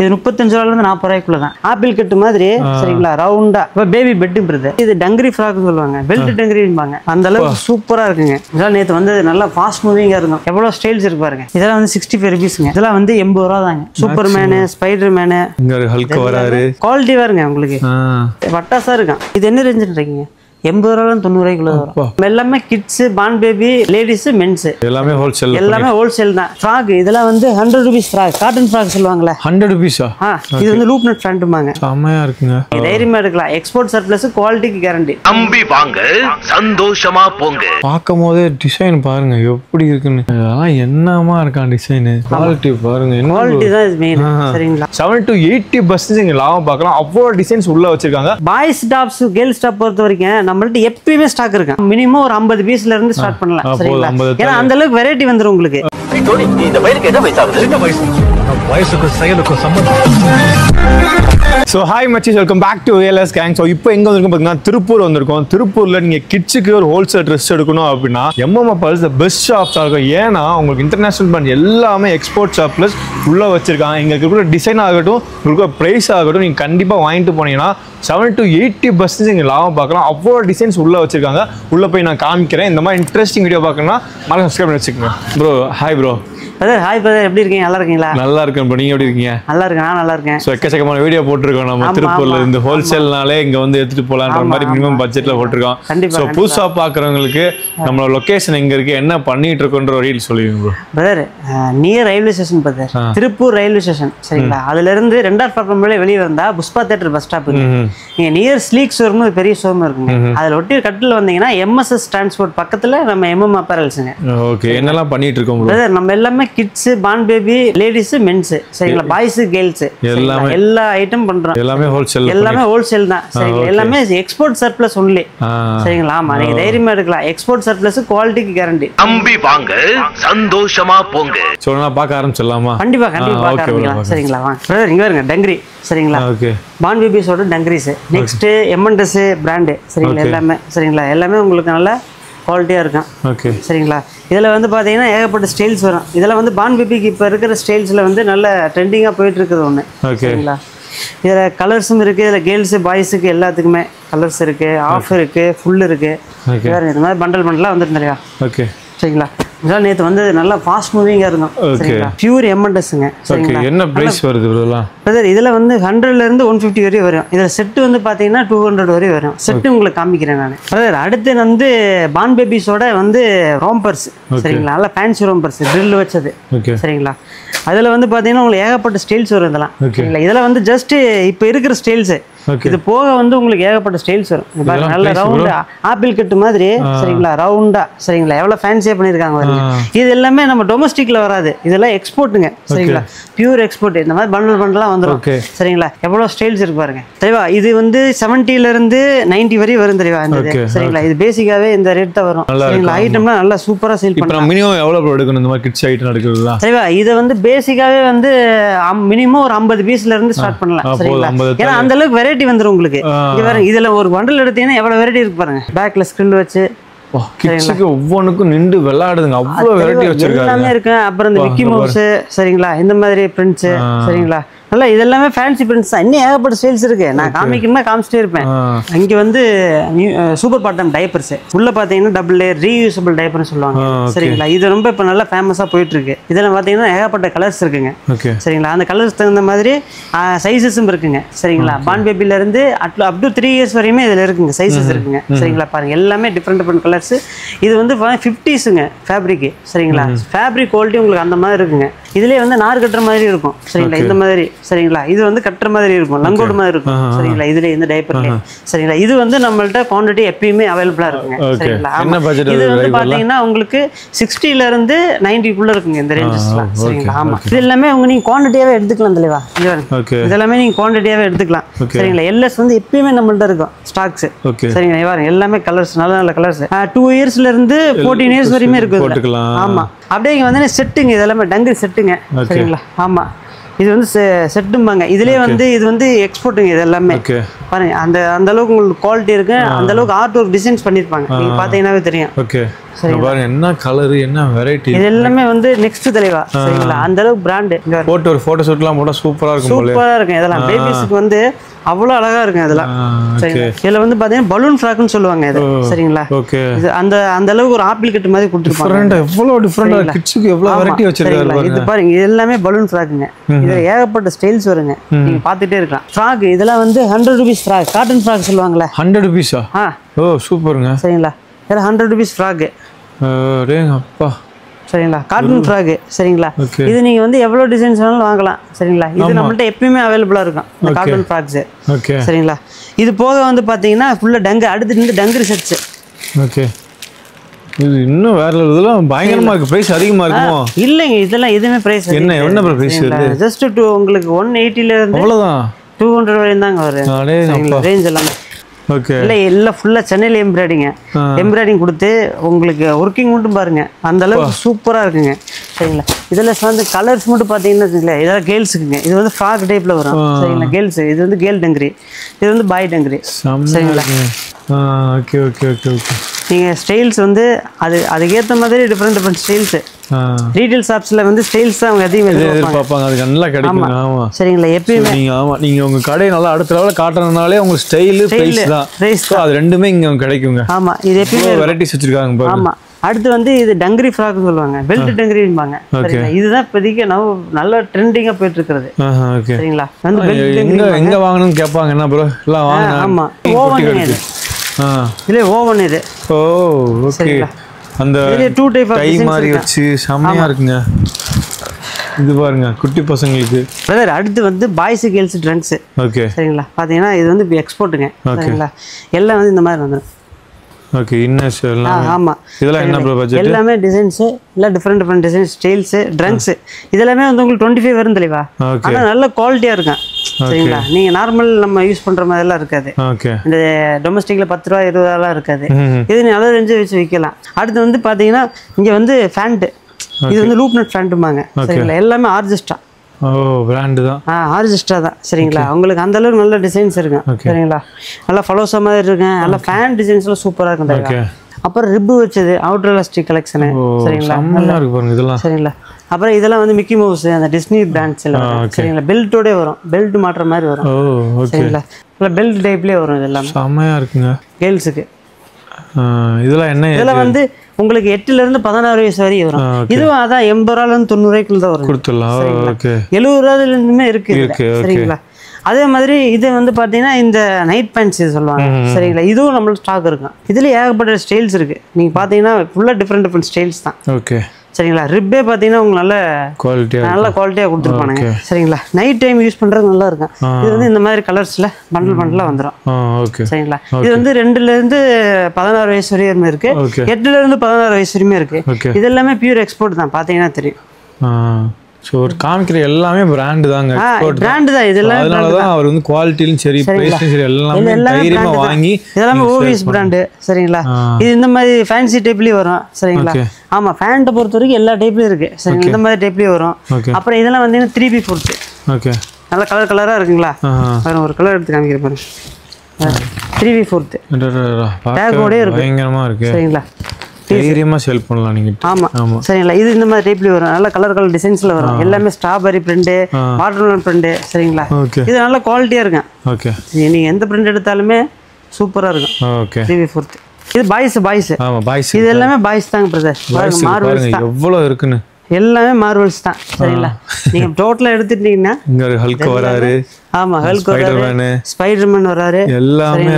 இது 35 ரூபாயில இருந்து 40 ரூபாய்க்குள்ள தான். ஆப்பிள் கட்டு மாதிரி சரிங்களா, ரவுண்டா. இப்ப பேபி பெட் பிரதர், இது டங்கரி ஃப்ராக் சொல்லுவாங்க, பெல்ட் டங்கரிம்பாங்க. அந்த அளவுக்கு சூப்பரா இருக்குங்க. இதெல்லாம் நேத்து வந்து நல்லா ஃபாஸ்ட் மூவிங்கா இருக்கும். எவ்வளவு ஸ்டைல்ஸ் இருக்கு பாருங்க. இதெல்லாம் வந்து 65 ரூபீஸ்ங்க. இதெல்லாம் வந்து 80 ரூபா தாங்க. Super menu, spider menu, quality பாருங்க உங்களுக்கு வட்டாசா இருக்கும். இது என்ன ரேஞ்சுன்னு இருக்கீங்க? 80 ரூபாயில 90 ரூபாய்க்குள்ள வரும். எல்லாமே kids, born baby, ladies, men's எல்லாமே ஹோல்சேல் தான். ஃப்ராக் இதெல்லாம் வந்து 100 ரூபீஸ் ஃப்ராக், காட்டன் ஃப்ராக் சொல்லுவாங்கல்ல, 100 ரூபீஸா? இது வந்து லூப் நட் பேண்ட்பாங்க. செமையா இருக்குங்க. தைரியமா எடுக்கலாம். எக்ஸ்போர்ட் சர்ப்ளஸ், குவாலிட்டிக்கு கேரண்டி. நம்பி வாங்க, சந்தோஷமா போங்க. பாக்கும்போது டிசைன் பாருங்க எப்படி இருக்குன்னு. அதெல்லாம் என்னமா இருக்கான் டிசைன். குவாலிட்டி பாருங்க. குவாலிட்டி தான் இது மெயின். சரிங்களா? 70 to 80% நீங்க லாபம் பார்க்கலாம். அவ்வளவு டிசைன்ஸ் உள்ள வச்சிருக்காங்க. பாய்ஸ் டாப்ஸ், கேர்ள்ஸ் டாப் பொறுத்த வரைக்கும் நம்மள்ட்ட எப்பயுமே ஸ்டாக் இருக்கு. மினிமம் ஒரு 50 பீஸ்ல இருந்து ஸ்டார்ட் பண்ணலாம். சரிங்களா? ஏன்னா அந்த அளவுக்கு வெரைட்டி வந்துரும் உங்களுக்கு. இந்த பையனுக்கு என்ன வயசாகுது? என்ன வயசு? வயசுக்கு செயலுக்கு சம்பந்தம். ஸோ ஹாய் மச்சீஸ், welcome back to ALS gang. So இப்போ எங்கே வந்திருக்கோம் பார்த்தீங்கன்னா திருப்பூர் வந்திருக்கோம். திருப்பூரில் நீங்கள் கிட்ஸுக்கு ஒரு ஹோல்சேல் ட்ரெஸ் எடுக்கணும் அப்படின்னா MMAPulse த பெஸ்ட் ஷாப்ஸாக இருக்கும். ஏன்னா உங்களுக்கு இன்டர்நேஷனல் பிராண்ட் எல்லாமே எக்ஸ்போர்ட் ஷாப் ப்ளஸ் உள்ளே வச்சிருக்காங்க. இங்கே இருக்கிற டிசைன் ஆகட்டும், உங்களுக்கு ப்ரைஸ் ஆகட்டும், நீங்கள் கண்டிப்பாக வாங்கிட்டு போனீங்கன்னா 70 to 80% நீங்கள் லாபம் பார்க்கலாம். அவ்வளோ டிசைன்ஸ் உள்ளே வச்சிருக்காங்க. உள்ளே போய் நான் காமிக்கிறேன். இந்த மாதிரி இன்ட்ரெஸ்டிங் வீடியோ பார்க்கணும்னா மறக்காம சப்ஸ்கிரைப் பண்ணி வச்சுக்கோங்க. Bro hi bro. Brother hi brother, எப்படி இருக்கீங்க? நல்லா இருக்கீங்களா? நல்லா இருக்கேன் ப்ரோ. நீங்க எப்படி இருக்கீங்க? நல்லா இருக்கேன், நான் நல்லா இருக்கேன். ஸோ எக்கச்சக்கமான வீடியோ போட்டிருக்கோம் நம்ம திருப்பூர்ல இருந்து. ஹோல்சேல்னாலே இங்க வந்து எடுத்துட்டு போலான்ற மாதிரி மினிமம் பட்ஜெட்ல போட்டிருக்கோம். ஸோ புதுசா பாக்குறவங்களுக்கு நம்மளோட லொகேஷன் எங்க இருக்கு, என்ன பண்ணிட்டு இருக்கோன்ற ஒரு ரீல் சொல்லுவீங்க bro. Brother near railway station brother, Tiruppur railway station. சரிங்களா? அதுல இருந்து 2 பிளாட்ஃபார்ம் வெளியே வந்தா புஷ்பா தியேட்டர் பஸ் ஸ்டாப். நீங்க நியர் ஸ்லீக் ஷோரூம், பெரிய ஷோரூம் இருக்குங்க. அதுல ஒட்டி கட்டில வந்தீங்கன்னா MSS டிரான்ஸ்போர்ட் பக்கத்துல நம்ம MMAPulseங்க. ஓகே, என்னெல்லாம் பண்ணிட்டு இருக்கோம் பிரதர்? நம்ம எல்லாமே kids, born baby, ladies, men's, சரிங்களா, பாய்ஸ், கேர்ள்ஸ் எல்லா ஐட்டம் பண்றோம். எல்லாமே ஹோல்சேல் தான். சரிங்களா? எல்லாமே எக்ஸ்போர்ட் சர்ப்ளஸ் ஒன்லி. சரிங்களா? ஆமா, நீங்க தைரியமா எடுக்கலாம். எக்ஸ்போர்ட் சர்ப்ளஸ், குவாலிட்டிக்கு கேரண்டி. நம்பி வாங்க, சந்தோஷமா போங்க. சோ நான் பார்க்க ஆரம்பிச்சிடலாமா? கண்டிப்பா பார்க்க ஆரம்பிக்கலாம். சரிங்களா? வாங்க பிரதர், இங்க பாருங்க டங்கரி. சரிங்களா? ஓகே, பான் பேபிஸோட டங்கரிஸ். Next M&S brand. சரிங்களா? எல்லாமே சரிங்களா? எல்லாமே உங்களுக்கு நல்ல குவாலிட்டியா இருக்கும். ஓகே, சரிங்களா? இதில் வந்து பார்த்தீங்கன்னா ஏகப்பட்ட ஸ்டைல்ஸ் வரும். இதில் வந்து பான் பேபிக்கு இப்போ இருக்கிற ஸ்டைல்ஸில் வந்து நல்ல ட்ரெண்டிங்காக போயிட்டு இருக்குது ஒன்று. சரிங்களா? இதில் கலர்ஸும் இருக்குது. இதில் கேர்ள்ஸு, பாய்ஸுக்கு எல்லாத்துக்குமே கலர்ஸ் இருக்குது, ஆஃப் இருக்குது, ஃபுல் இருக்குது. வேறு இந்த மாதிரி பண்டலாக வந்துட்டு இல்லையா? ஓகே, சரிங்களா? இதெல்லாம் நேற்று வந்து நல்லா ஃபாஸ்ட் மூவிங்காக இருக்கும். சரிங்களா? பியூர் M&Sங்க. சரிங்களா? என்ன பிரைஸ் வருது பிரதர்? இதில் வந்து 100லேருந்து 150 வரையும் வரும். இதில் செட்டு வந்து பார்த்தீங்கன்னா 200 வரையும் வரும். செட்டு உங்களுக்கு காமிக்கிறேன் நான். பிரதர் அடுத்து வந்து பான் பேபிஸோட வந்து ரோம்பர்ஸ். சரிங்களா? நல்லா ஃபேன்சி ரோம்பர்ஸ், ட்ரில் வச்சது. சரிங்களா? அதில் வந்து பார்த்தீங்கன்னா உங்களுக்கு ஏகப்பட்ட ஸ்டைல்ஸ் வரும். இதெல்லாம் சரிங்களா? இதெல்லாம் வந்து ஜஸ்ட் இப்போ இருக்கிற ஸ்டைல்ஸு. இது போக வந்து உங்களுக்கு ஏகப்பட்ட ஸ்டைல்ஸ் வரும். நல்ல ரவுண்டா ஆப்பிள் கட்டு மாதிரி. சரிங்களா? ரவுண்டா. சரிங்களா? எவ்வளவு ஃபேன்சியா பண்ணிருக்காங்க பாருங்க. இது எல்லாமே நம்ம டொமஸ்டிக்ல வராது, இதெல்லாம் எக்ஸ்போர்ட்டுங்க. சரிங்களா? Pure export. இந்த மாதிரி பண்டலாம் வந்துடும். சரிங்களா? எவ்வளவு ஸ்டைல்ஸ் இருக்கு பாருங்க. தெரியவா? இது வந்து 70ல இருந்து 90 வரை வரும். தெரியவா? சரிங்களா? இது பேசிக்காவே இந்த ரேட் தான் வரும். சரிங்களா? ஐட்டம்லாம் நல்லா சூப்பரா சேல் பண்ணலாம். மினிமம் எவ்வளவு எடுக்கணும் இந்த மாதிரி கிட்ஸ் ஐட்டம் எடுக்கிறதுலாம்? தெரியவா? இது வந்து பேசிக்காவே வந்து மினிமம் ஒரு 50 பீஸ்ல இருந்து ஸ்டார்ட் பண்ணலாம். சரிங்களா? ஏன்னா அந்த அளவுக்கு வெரைட்டி வந்துரும் உங்களுக்கு. இதுல ஒரு பண்டல் எடுத்தீங்கன்னா எவ்வளவு வெரைட்டி இருக்கு பாருங்க. பேக்ல ஸ்கிரில் வச்சு கிட்ஸுக்கு ஒவ்வொன்றுக்கும் நின்று விளையாடுதுங்க. அவ்வளவு வெரைட்டி வச்சிருக்காங்க. எல்லாமே இருக்கு. அப்புறம் இந்த மிக்கி மவுஸ். சரிங்களா? இந்த மாதிரி பிரிண்ட்ஸ். சரிங்களா? நல்லா இதெல்லாமே ஃபேன்சி பிரிண்ட்ஸ் தான். இன்னும் ஏகப்பட்ட ஸ்டைல்ஸ் இருக்கு. நான் காமிக்கணும்னா காமிச்சிட்டே இருப்பேன். இங்க வந்து சூப்பர் பாட்டம் டைப்பர்ஸ் உள்ள பாத்தீங்கன்னா டபுள் லேயர் ரீயூசபிள் டைப்பர்னு சொல்லுவாங்க. சரிங்களா? இது ரொம்ப இப்ப நல்லா ஃபேமஸா போயிட்டு இருக்கு. இதுல பாத்தீங்கன்னா ஏகப்பட்ட கலர்ஸ் இருக்குங்க. சரிங்களா? அந்த கலர்ஸ் தகுந்த மாதிரி சைஸஸும் இருக்குங்க. சரிங்களா? பான் பேபில இருந்து அப் டு 3 இயர்ஸ் வரையுமே இதுல இருக்குங்க. சைஸஸ் இருக்குங்க. சரிங்களா? பாருங்க எல்லாமே டிஃப்ரெண்ட் கலர்ஸ். இது வந்து 50ஸ்ங்க ஃபேப்ரிக். சரிங்களா? ஃபேப்ரிக் குவாலிட்டி உங்களுக்கு அந்த மாதிரி இருக்குங்க. இதுலயே வந்து நார் கட்டுற மாதிரி இருக்கும். சரிங்களா? இந்த மாதிரி. சரிங்களா? இது வந்து கட்டுற மாதிரி இருக்கும், லங்கோட் மாதிரி இருக்கும். சரிங்களா? இதுல இந்த டைப்பர்ல. சரிங்களா? இது வந்து நம்மள்ட்ட குவாண்டிட்டி எப்பயுமே அவைலபிளா இருக்குங்க. சரிங்களா? இது வந்து பாத்தீங்கன்னா உங்களுக்கு 60ல இருந்து 90க்குள்ள இருக்குங்க இந்த ரேஞ்சஸ்லாம். சரிங்களா? ஆமா, இது எல்லாமே நீங்க குவாண்டிட்டியாவே எடுத்துக்கலாம். தலைவா இதெல்லாமே நீங்க குவாண்டிட்டியாவே எடுத்துக்கலாம். சரிங்களா? LS வந்து எப்பயுமே நம்மள்ட்ட இருக்கும் ஸ்டாக்ஸ். சரிங்களா? பாருங்க எல்லாமே கலர்ஸ், நல்ல கலர்ஸ். 2 இயர்ஸ்ல இருந்து 14 இயர்ஸ் வரையுமே இருக்கு. ஆமா, அப்படியே இங்க வந்து செட்டுங்க. இதெல்லாமே டங்கரி செட்டுங்க. சரிங்களா? ஆமா, இது வந்து செட்டும்பாங்க. இதுலயே வந்து இது வந்து எக்ஸ்போர்ட்டுங்க. இது எல்லாமே ஓகே பாருங்க. அந்த அளவுக்கு உங்களுக்கு குவாலிட்டி இருக்கு. அந்த அளவுக்கு ஆர்ட் ஒர்க் டிசைன்ஸ் பண்ணிருப்பாங்க. நீங்க பாத்தீங்கன்னாவே தெரியும். ஓகே பாருங்க என்ன கலர் என்ன வெரைட்டி. இது எல்லாமே வந்து நெக்ஸ்ட் தலைவா சரிங்களா. அந்த அளவுக்கு பிராண்ட். போட்டோ ஒரு போட்டோ ஷூட்லாம் போட்டா சூப்பரா இருக்கும். சூப்பரா இருக்கும். இதெல்லாம் பேபிஸ்க்கு வந்து அவ்வளோ அழகா இருக்கும். இதெல்லாம் சரிங்களா. இதுல வந்து பாத்தீங்கன்னா பலூன் ஃப்ராக்னு சொல்லுவாங்க. இது சரிங்களா. ஓகே இது அந்த அளவுக்கு ஒரு ஆப்பிள் கட்டு மாதிரி கொடுத்துருப்பாங்க. எவ்வளவு டிஃபரெண்டா கிட்ஸ்க்கு எவ்வளவு வெரைட்டி வச்சிருக்காங்க. இது பாருங்க. இது எல்லாமே பலூன் ஃப்ராக்குங்க. இதுல ஏகப்பட்ட ஸ்டைல்ஸ் வருங்க. நீங்க பாத்துட்டே இருக்கலாம். ஃப்ராக் இதெல்லாம் வந்து 100 rupees ஃப்ராக். காட்டன் ஃப்ராக் சொல்லுவாங்கல்ல. 100 rupees-ஆ? ஓ சூப்பருங்க. சரிங்களா. இதெல்லாம் 100 rupees ஃப்ராக். அப்பா சரிங்களா. காட்டன் ஃப்ராக் சரிங்களா. இது நீங்க வந்து எவ்வளவு டிசைன்ஸ் வேணாலும் வாங்கலாம் சரிங்களா. இது நம்மள்ட்ட எப்பயுமே அவைலபிளா இருக்கும் இந்த காட்டன் ஃப்ராக்ஸ். ஓகே சரிங்களா. இது போக வந்து பாத்தீங்கன்னா ஃபுல்லா டங்கு அடுத்து இருந்து டங்கரி செட்ஸ். ஓகே இது இன்னும் வேற இதெல்லாம் பயங்கரமா இருக்கு. பிரைஸ் அதிகமா இருக்குமோ? இல்லங்க இதெல்லாம் எதுவுமே பிரைஸ் என்ன பிரைஸ் இது? ஜஸ்ட் உங்களுக்கு 180 ல இருந்து அவ்வளவுதான் 200 வரையும் தாங்க வரும் ரேஞ்ச் எல்லாமே. ஓகே எல்லாம் ஃபுல்லா சென்னையில எம்ப்ராய்டிங் கொடுத்து உங்களுக்கு ஒர்க்கிங் மட்டும் பாருங்க. அந்த அளவுக்கு சூப்பரா இருக்குங்க சரிங்களா. இதுல வந்து கலர்ஸ் மட்டும் பாத்தீங்கன்னா வச்சுக்கல. இதெல்லாம் கேர்ள்ஸுக்குங்க. இது வந்து ஃப்ராக் டைப்ல வரும் சரிங்களா. கேர்ள்ஸ் இது வந்து கேர்ள் டங்கரி. இது வந்து பாய் டங்கரி சரிங்களா. Okay okay okay okay. நீங்க ஸ்டைல்ஸ் வந்து அதுக்கேற்ற மாதிரி டிஃப்ரெண்ட் ஸ்டைல்ஸ். ரீட்டைல் ஷாப்ஸ்ல வந்து ஸ்டைல்ஸ் தான் அவங்க அதிகமாக எதிர்பார்ப்பாங்க. அதுக்கு நல்லா கிடைக்கும். ஆமா சரிங்களா. எப்பயுமே நீங்க உங்க கடையை நல்லா அடுத்த லெவலில் காட்டுறதுனாலே உங்க ஸ்டைல் பிரைஸ் தான். அது ரெண்டுமே இங்க கிடைக்குங்க. ஆமா இது எப்பயுமே வெரைட்டிஸ் வச்சிருக்காங்க பாருங்க. ஆமா. அடுத்து வந்து இது டங்கரி ஃப்ராக் சொல்லுவாங்க. பெல்ட் டங்கரிம்பாங்க சரிங்களா. இதுதான் இப்போதைக்கு நல்ல ட்ரெண்டிங்கா போயிட்டு இருக்கிறது சரிங்களா. எங்க வாங்கணும்னு கேட்பாங்க. என்ன ப்ரோ எல்லாம் வாங்க. ஆமா ஓவன் இது. இதுல ஓவன் இது. ஓ ஓகே. அந்த டூ டைப் ஆஃப் கை மாதிரி வச்சு செமையா இருக்குங்க. இது பாருங்க குட்டி பசங்களுக்கு. பிரதர் அடுத்து வந்து பாய்ஸ் கேர்ள்ஸ் ட்ரெண்ட்ஸ். ஓகே சரிங்களா. பாத்தீங்கன்னா இது வந்து எக்ஸ்போர்ட்டுங்க சரிங்களா. எல்லாம் வந்து இந்த மாதிரி வந்துடும். ஓகே இன்னர்ஸ் எல்லாம். ஆமா இதெல்லாம் என்ன ப்ரோ பட்ஜெட்? எல்லாமே டிசைன்ஸ் இல்ல டிஃபரெண்ட் டிசைன்ஸ் ஸ்டைல்ஸ் ட்ரங்க்ஸ் இதெல்லாம் வந்து உங்களுக்கு 25 வரும் தெளிவா. ஆனா நல்ல குவாலிட்டியா இருக்கும் சரிங்களா. நீங்க நார்மல் நம்ம யூஸ் பண்ற மாதிரி எல்லாம் இருக்காது. இந்த டொமஸ்டிக்ல 10 ரூபா 20 ரூபாலாம் இருக்காது. இது நல்ல ரேஞ்சு வச்சு விற்கலாம். அடுத்து வந்து பாத்தீங்கன்னா இங்க வந்து ஃபேண்ட். இது வந்து லூப் நட் ஃபேண்ட்பாங்க சரிங்களா. எல்லாமே ஆர்ஜெஸ்டா. ஓ பிராண்ட் தான். ஆர்ஜெஸ்டா தான் சரிங்களா. உங்களுக்கு அந்த அளவுக்கு நல்ல டிசைன்ஸ் இருக்கும் சரிங்களா. நல்லா ஃபாலோஸா மாதிரி இருக்கு. நல்லா ஃபேன் டிசைன்ஸ்லாம் சூப்பரா இருக்கும். அப்புறம் ரிப்பு வச்சது அவுட்டர் எலாஸ்டிக் கலெக்ஷன் சரிங்களா. நல்லா இருக்கு பாருங்க இதெல்லாம் சரிங்களா. அப்புறம் இதெல்லாம் வந்து மிக்கி மவுஸ் அந்த டிஸ்னி பிராண்ட்ஸ் எல்லாம் சரிங்களா. பெல்ட்டோட வரும். பெல்ட் மாற்ற மாதிரி வரும் சரிங்களா. பெல்ட் டைப்லயே வரும். இதெல்லாம் செமையா இருக்குங்க கேர்ள்ஸுக்கு. இதெல்லாம் என்ன? இதெல்லாம் வந்து உங்களுக்கு 8 ல இருந்து 16 வயசு வரையும் வரும். இதுவும் அதான் 80 ரூபாயில இருந்து 90 ரூபாய்க்குள்ள தான் வரும். கொடுத்துடலாம். ஓகே 70 ரூபாயில இருந்துமே இருக்கு சரிங்களா. அதே மாதிரி இது வந்து பாத்தீங்கன்னா இந்த நைட் பேண்ட்ஸ் சொல்லுவாங்க சரிங்களா. இதுவும் நம்மளுக்கு ஸ்டாக் இருக்கும். இதுல ஏகப்பட்ட ஸ்டைல்ஸ் இருக்கு. நீங்க பாத்தீங்கன்னா ஃபுல்லா டிஃப்ரெண்ட் ஸ்டைல்ஸ் தான். ஓகே சரிங்களா. ரிப்பே பாத்தீங்கன்னா உங்களுக்கு நல்ல குவாலிட்டியா கொடுத்துருப்பானுங்க சரிங்களா. நைட் டைம் யூஸ் பண்றது நல்லா இருக்கும். இது வந்து இந்த மாதிரி கலர்ஸ்ல பண்டலா வந்துடும் சரிங்களா. இது வந்து 2 ல இருந்து 16 வயசு வரையும் இருக்கு. 8 ல இருந்து 16 வயசு வரையும் இருக்கு. இது எல்லாமே பியூர் எக்ஸ்போர்ட் தான். பாத்தீங்கன்னா தெரியும். ஸோ ஒரு காமிக்கிற எல்லாமே பிராண்டு தாங்க. பிராண்டு தான் இதெல்லாம். அதனால தான் அவர் வந்து குவாலிட்டிலும் சரி பிரைஸ்லும் சரி எல்லாமே தைரியமா வாங்கி இதெல்லாமே ஓவிஎஸ் பிராண்டு சரிங்களா. இது இந்த மாதிரி ஃபேன்சி டைப்லயும் வரும் சரிங்களா. ஆமா ஃபேண்ட்டை பொறுத்த வரைக்கும் எல்லா டைப்லயும் இருக்கு சரிங்களா. இந்த மாதிரி டைப்லயும் வரும். அப்புறம் இதெல்லாம் வந்து 3B4. ஓகே நல்ல கலரா இருக்குங்களா. ஒரு கலர் எடுத்து காமிக்கிற பாருங்க. 3B4 டேகோட இருக்கு. பயங்கரமா இருக்கு சரிங்களா. தைரியமா செல் பண்ணலாம் நீங்க. ஆமா சரிங்களா. இது இந்த மாதிரி டைப்ல வரும். நல்ல கலர் டிசைன்ஸ்ல வரும். எல்லாமே ஸ்ட்ராபெரி பிரிண்ட் வாட்டர்மெலன் பிரிண்ட் சரிங்களா. இது நல்ல குவாலிட்டியா இருக்கும். ஓகே நீங்க எந்த பிரிண்ட் எடுத்தாலுமே சூப்பரா இருக்கும். ஓகே 3B4 இது பாய்ஸ். ஆமா பாய்ஸ். இது எல்லாமே பாய்ஸ் தாங்க பிரதர். மார்வல்ஸ் தான். எவ்வளவு இருக்குன்னு எல்லாமே மார்வல்ஸ் தான் சரிங்களா. நீங்க டோட்டலா எடுத்துட்டீங்கன்னா இங்க ஒரு ஹல்க் வராரு. ஆமா ஹல்க் வராரு. ஸ்பைடர்மேன் வராரு. எல்லாமே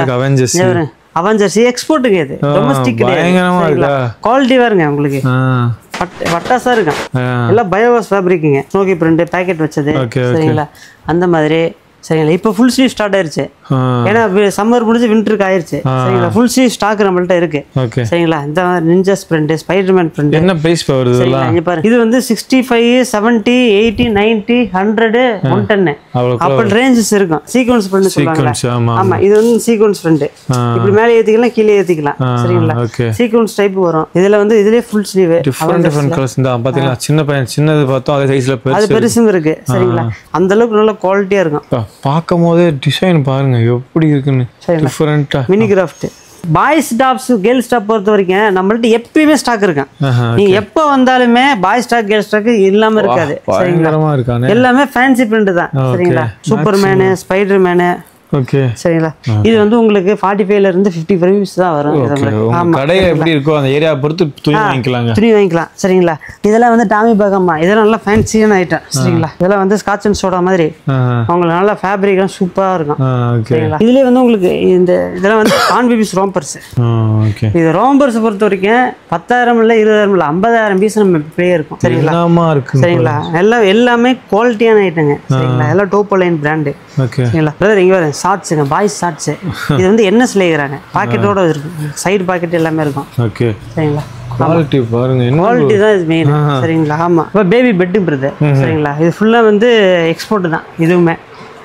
அவெஞ்சர்ஸ் எக்ஸ்போர்ட்டுங்க. இது டொமஸ்டிக் குவாலிட்டி பாருங்க உங்களுக்கு வட்டாசா இருக்கும். எல்லாம் பயோவாஸ் ஃபேப்ரிக்குங்க. ஸ்னோகி பிரிண்ட் பேக்கெட் வச்சது சரிங்களா. அந்த மாதிரி சரிங்களா. இப்போ ஃபுல் ஸ்லீவ் ஸ்டார்ட் ஆயிருச்சு, ஏன்னா சம்மர் முடிஞ்சு விண்டருக்கு ஆயிருச்சு. சரிங்களா. ஃபுல் ஸ்லீவ் ஸ்டாக் நம்மள்ட்ட இருக்கு. சரிங்களா. இந்த நிஞ்சா பிரிண்ட், ஸ்பைடர்மேன் பிரிண்ட். என்ன பிரைஸ் வருது இதெல்லாம்? இங்க பாருங்க, இது வந்து 65, 70, 80, 90, 100, 110 அப்படி ரேஞ்சஸ் இருக்கும். சீக்வென்ஸ் பிரிண்ட் சொல்றாங்க. ஆமா, இது வந்து சீக்வென்ஸ் பிரிண்ட். இப்படி மேலே ஏத்திக்கலாம், கீழே ஏத்திக்கலாம். சரிங்களா. சீக்வென்ஸ் டைப் வரும். இதுல வந்து இதுலயே ஃபுல் ஸ்லீவ் டிஃபரண்ட் கலர்ஸ் தான் பாத்தீங்களா. சின்ன பையன் சின்னது பார்த்தோம், அதே சைஸ்ல அது பெருசும் இருக்கு. சரிங்களா. அந்த அளவுக்கு நல்ல குவாலிட்டியா இருக்கும். பார்க்கும்போது டிசைன் பாருங்க எப்படி இருக்குன்னு, டிஃபரெண்டா. Mini craft boys tops girls stuff பொறுத்த வரைக்கும் நம்மள்ட்ட எப்பயுமே ஸ்டாக் இருக்கும். நீங்க எப்ப வந்தாலுமே பாய்ஸ் ஸ்டாக் கேர்ள்ஸ் ஸ்டாக் இல்லாம இருக்காது. சரிங்களா. எல்லாமே ஃபேன்சி பிரிண்ட் தான். சரிங்களா. Superman, Spiderman. ஓகே. சரிங்களா. இது வந்து உங்களுக்கு 45 ல இருந்து 50 ரிவ்யூஸ் தான் வரும். கடை எப்படி இருக்கோ அந்த ஏரியா பொறுத்து துணி வாங்கிக்கலாம். சரிங்களா. இதெல்லாம் வந்து டாமி பாகம்மா, இதெல்லாம் நல்லா ஃபேன்சியான ஐட்டம். சரிங்களா. இதெல்லாம் வந்து ஸ்காட்ச் அண்ட் சோடா மாதிரி உங்களுக்கு நல்லா ஃபேப்ரிக்லாம் சூப்பரா இருக்கும். சரிங்களா. இதுலயே வந்து உங்களுக்கு இதெல்லாம் வந்து ஆன் பேபிஸ் ரோம்பர்ஸ். இது ரோம்பர்ஸ் பொறுத்த வரைக்கும் 10,000 இல்ல 20,000 இல்ல 50,000 பீஸ் நம்ம இப்படியே இருக்கும். சரிங்களா. சரிங்களா. எல்லாமே குவாலிட்டியான ஐட்டங்க. சரிங்களா. எல்லாம் டோப் லைன் பிராண்டு. சரிங்களா. பிரதர் இங்க பாருங்க, ஷார்ட்ஸுங்க, பாய்ஸ் ஷார்ட்ஸ். இது வந்து NS லேகிறாங்க, பாக்கெட்டோட இருக்கு, சைடு பாக்கெட் எல்லாமே இருக்கும். ஓகே. சரிங்களா. குவாலிட்டி பாருங்க, குவாலிட்டி தான் இது மெயின். சரிங்களா. ஆமா. இப்போ பேபி பெட்டு பிரதர். சரிங்களா. இது ஃபுல்லா வந்து எக்ஸ்போர்ட் தான். இதுவுமே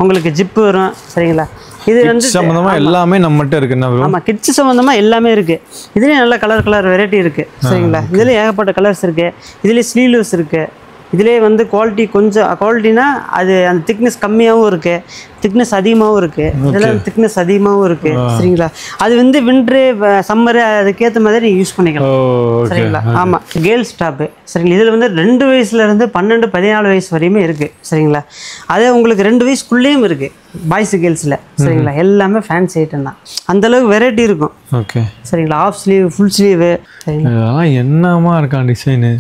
உங்களுக்கு ஜிப்பு வரும். சரிங்களா. இது வந்து சம்பந்தமா எல்லாமே நம்மகிட்ட இருக்கு. ஆமா, கிட்ஸ் சம்பந்தமா எல்லாமே இருக்கு. இதுலயே நல்ல கலர் வெரைட்டி இருக்கு. சரிங்களா. இதுல ஏகப்பட்ட கலர்ஸ் இருக்கு. இதுலயே ஸ்லீவ்லெஸ் இருக்கு. இதுலேயே வந்து குவாலிட்டி கொஞ்சம் குவாலிட்டினா அது அந்த திக்னஸ் கம்மியாகவும் இருக்குது, திக்னஸ் அதிகமாகவும் இருக்குது. இதெல்லாம் திக்னஸ் அதிகமாகவும் இருக்குது. சரிங்களா. அது வந்து வின்ட்ரு சம்மரு அதுக்கேற்ற மாதிரி நீங்கள் யூஸ் பண்ணிக்கலாம். சரிங்களா. ஆமாம். Girls top. சரிங்களா. இதில் வந்து 2 வயசுலேருந்து 12, 14 வயசு வரையுமே இருக்குது. சரிங்களா. அதே உங்களுக்கு 2 வயசுக்குள்ளேயும் இருக்குது பாய்ஸு கேர்ள்ஸில். சரிங்களா. எல்லாமே ஃபேன்சி ஐட்டம் தான். அந்தளவுக்கு வெரைட்டி இருக்கும். ஓகே. சரிங்களா. Of sleeve, full sleeve. சரிங்களா. என்னமா இருக்கான் டிசைனு,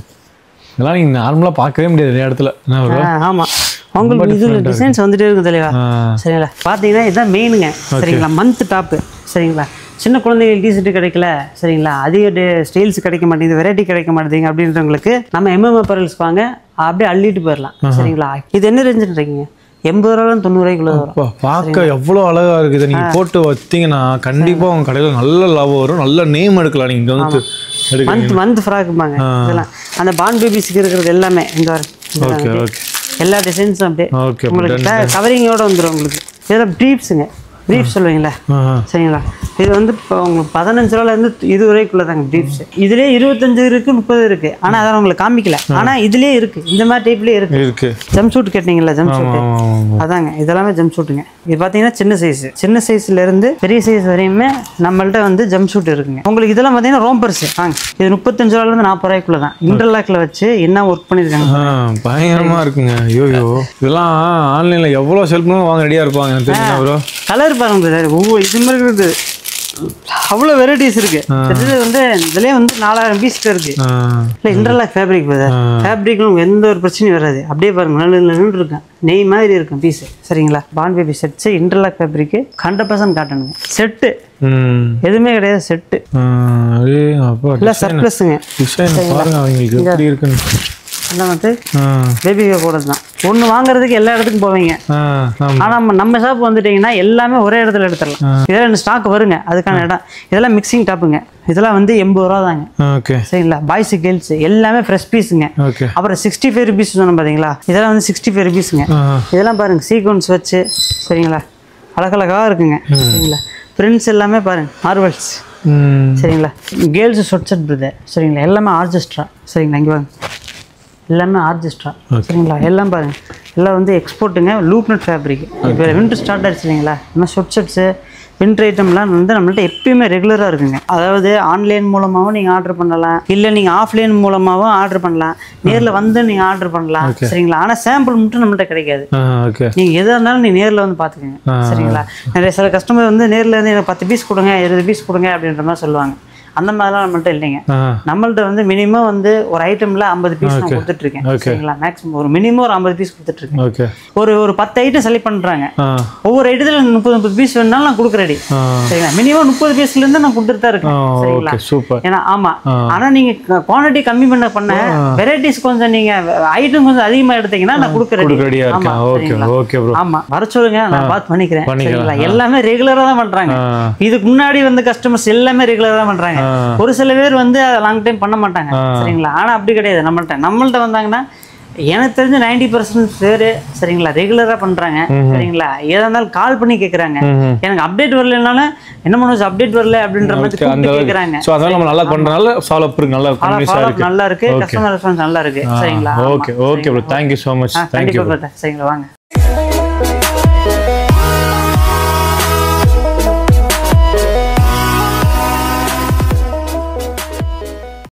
இதெல்லாம் நீங்கள் நார்மலாக பார்க்கவே முடியாது நிறைய இடத்துல. ஆமாம், உங்களுக்கு இதில் டிசைன்ஸ் வந்துட்டே இருக்கும் தெளிவா. சரிங்களா. பார்த்தீங்கன்னா இதுதான் மெயினுங்க. சரிங்களா. Month top. சரிங்களா. சின்ன குழந்தைங்களுக்கு டிஷர்ட் கிடைக்கல. சரிங்களா. அதிக ஸ்டைல்ஸ் கிடைக்க மாட்டேங்குது, வெரைட்டி கிடைக்க மாட்டேங்குது அப்படின்றவங்களுக்கு நம்ம அப்பரல்ஸ் வாங்க, அப்படியே அள்ளிட்டு போயிடலாம். சரிங்களா. இது என்ன ரேஞ்சுன்றீங்க? 80 ரூபா 90 ரூபாய்க்குள்ள வரும். பார்க்க எவ்வளோ அழகா இருக்குது. நீங்க போட்டு வச்சீங்கன்னா கண்டிப்பா உங்க கடையில நல்ல லாபம் வரும், நல்ல நேம் எடுக்கலாம். நீங்க வந்து மந்த் ஃப்ராக்பாங்க. இதெல்லாம் அந்த பான் பேபிஸ்க்கு இருக்கிறது எல்லாமே இந்த எல்லா டிசைன்ஸும் அப்படியே உங்களுக்கு கவரிங்கோட வந்துடும். உங்களுக்கு இதெல்லாம் ப்ரீப்ஸுங்க, ப்ரீஃப் சொல்லுவீங்களா. சரிங்களா. இது வந்து இப்போ உங்களுக்கு 15 ரூபாயிலேருந்து 20 ரூபாய்க்குள்ள தாங்க ப்ரீஃப்ஸ். இதுலேயே 25 இருக்குது, 30 இருக்குது. ஆனால் அதெல்லாம் உங்களுக்கு காமிக்கல. ஆனால் இதுலேயே இருக்குது, இந்த மாதிரி டைப்லேயே இருக்குது. ஜம்ப் சூட் கேட்டீங்களா, ஜம்ப் சூட்டு அதாங்க. இதெல்லாமே ஜம்ப் சூட்டுங்க. இது பார்த்தீங்கன்னா சின்ன சைஸ்லேருந்து பெரிய சைஸ் வரையுமே நம்மள்ட்ட வந்து ஜம்ப் சூட் இருக்குங்க. உங்களுக்கு இதெல்லாம் பார்த்தீங்கன்னா ரோம்பர்ஸ் வாங்க. இது 35 ரூபாயிலேருந்து 40 ரூபாய்க்குள்ள தான். இன்டர்லாக்ல வச்சு என்ன ஒர்க் பண்ணியிருக்காங்க, பயங்கரமா இருக்குங்க. ஐயோ, இதெல்லாம் ஆன்லைனில் எவ்வளோ செல் பண்ணுவோம் வாங்க ரெடியாக இருப்பாங்க. கலர் பாருங்க சார், ஒவ்வொரு இது மாதிரி இருக்குது. அவ்வளோ வெரைட்டிஸ் இருக்கு. இது வந்து இதுலேயே வந்து 4000 பீஸ் இருக்கு. இல்லை இன்டர்லாக் ஃபேப்ரிக் ஃபேப்ரிக்லும் எந்த ஒரு பிரச்சனையும் வராது. அப்படியே பாருங்க, நல்ல இருக்கும், நெய் மாதிரி இருக்கும் பீஸு. சரிங்களா. பான் பேபி செட்ஸ் இன்டர்லாக் ஃபேப்ரிக்கு 100% காட்டணுங்க. செட்டு எதுவுமே கிடையாது, செட்டு இல்லை சர்ப்ளஸுங்க. எல்லாம் வந்து பேபிக்கு போடுறது தான். ஒன்று வாங்குறதுக்கு எல்லா இடத்துக்கும் போவீங்க. ஆனால் நம்ம ஷாப் வந்துட்டீங்கன்னா எல்லாமே ஒரே இடத்துல எடுத்துடலாம். இதெல்லாம் ஸ்டாக் வருங்க, அதுக்கான இடம். இதெல்லாம் மிக்சிங் டாப்புங்க. இதெல்லாம் வந்து 80 ரூபா தாங்க. சரிங்களா. பாய்ஸ் கேர்ள்ஸ் எல்லாமே ஃப்ரெஷ் பீஸுங்க. அப்புறம் 65 ருபீஸ் சொன்னோம் பார்த்தீங்களா, இதெல்லாம் வந்து 65 ருபீஸுங்க. இதெல்லாம் பாருங்க சீக்வன்ஸ் வச்சு. சரிங்களா. அழகழகாக இருக்குங்க. சரிங்களா. பிரிண்ட்ஸ் எல்லாமே பாருங்க மார்வல்ஸ். சரிங்களா. Girls shot set brother. சரிங்களா. எல்லாமே ஆர்கெஸ்ட்ரா. சரிங்களா. இங்கே வாங்க, எல்லாமே ஆர்கெஸ்ட்ரா. சரிங்களா. எல்லாம் பாருங்கள், எல்லாம் வந்து எக்ஸ்போர்ட்டுங்க. லூப்நட் ஃபேப்ரிக். இப்போ வின்டர் ஸ்டார்ட் ஆகிடுச்சு இல்லைங்களா. இந்த ஷொட் செட்ஸு வின்டர் ஐட்டம்லாம் வந்து நம்மள்ட்ட எப்பயுமே ரெகுலராக இருக்குங்க. அதாவது ஆன்லைன் மூலமாகவும் நீங்கள் ஆர்டர் பண்ணலாம், இல்லை நீங்கள் ஆஃப்லைன் மூலமாகவும் ஆர்டர் பண்ணலாம், நேரில் வந்து நீங்கள் ஆர்டர் பண்ணலாம். சரிங்களா. ஆனால் சாம்பிள் மட்டும் நம்மள்ட்ட கிடைக்காது. நீங்கள் எதாக இருந்தாலும் நீங்கள் நேரில் வந்து பார்த்துக்கோங்க. சரிங்களா. நிறைய சில கஸ்டமர் வந்து நேரில் இருந்து எனக்கு 10 பீஸ் கொடுங்க, 20 பீஸ் கொடுங்க அப்படின்ற மாதிரி சொல்லுவாங்க. அந்த மாதிரிலாம் நம்மள்ட்ட இல்லைங்க. நம்மள்ட்ட வந்து மினிமம் வந்து ஒரு ஐட்டம்ல 50 பீஸ் நான் கொடுத்துட்டு இருக்கேன். சரிங்களா, மேக்ஸிமம் ஒரு மினிமம் ஒரு 50 பீஸ் கொடுத்துட்டு இருக்கேன். ஒரு 10 ஐட்டம் செலக்ட் பண்றாங்க, ஒவ்வொரு ஐட்டத்துல 30 பீஸ் வேணாலும் நான் கொடுக்க ரெடி. சரிங்களா, மினிமம் 30 பீஸ்ல இருந்து நான் கொடுத்துட்டு தான் இருக்கேன். சரிங்களா, ஏன்னா ஆமா, ஆனா நீங்க குவான்டிட்டி கம்மி பண்ண வெரைட்டிஸ் கொஞ்சம் நீங்க ஐட்டம் கொஞ்சம் அதிகமா எடுத்தீங்கன்னா நான் கொடுக்க ரெடி. ஆமா, வர சொல்லுங்க, நான் பார்த்து பண்ணிக்கிறேன். சரிங்களா, எல்லாமே ரெகுலரா தான் பண்றாங்க. இதுக்கு முன்னாடி வந்து கஸ்டமர்ஸ் எல்லாமே ரெகுலரா தான் பண்றாங்க. ஒரு சில பேர் வந்து லாங் டைம் பண்ண மாட்டாங்க. சரிங்களா, ஆனா அப்படி கிடையாது. நம்மள்ட்ட வந்தாங்கன்னா எனக்கு தெரிஞ்ச 90% பேரு சரிங்களா ரெகுலரா பண்றாங்க. சரிங்களா, ஏதா இருந்தாலும் கால் பண்ணி கேக்குறாங்க, எனக்கு அப்டேட் வரலனாலும் என்ன பண்ணுவோம், அப்டேட் வரல அப்படின்ற மாதிரி கேக்குறாங்க. சோ அதனால நம்ம நல்லா பண்றனால ஃபாலோ அப் இருக்கு, நல்லா இருக்கு, கஸ்டமர் ரெஸ்பான்ஸ் நல்லா இருக்கு. சரிங்களா, okay bro, thank you so much. கண்டிப்பா. சரிங்களா, வாங்க.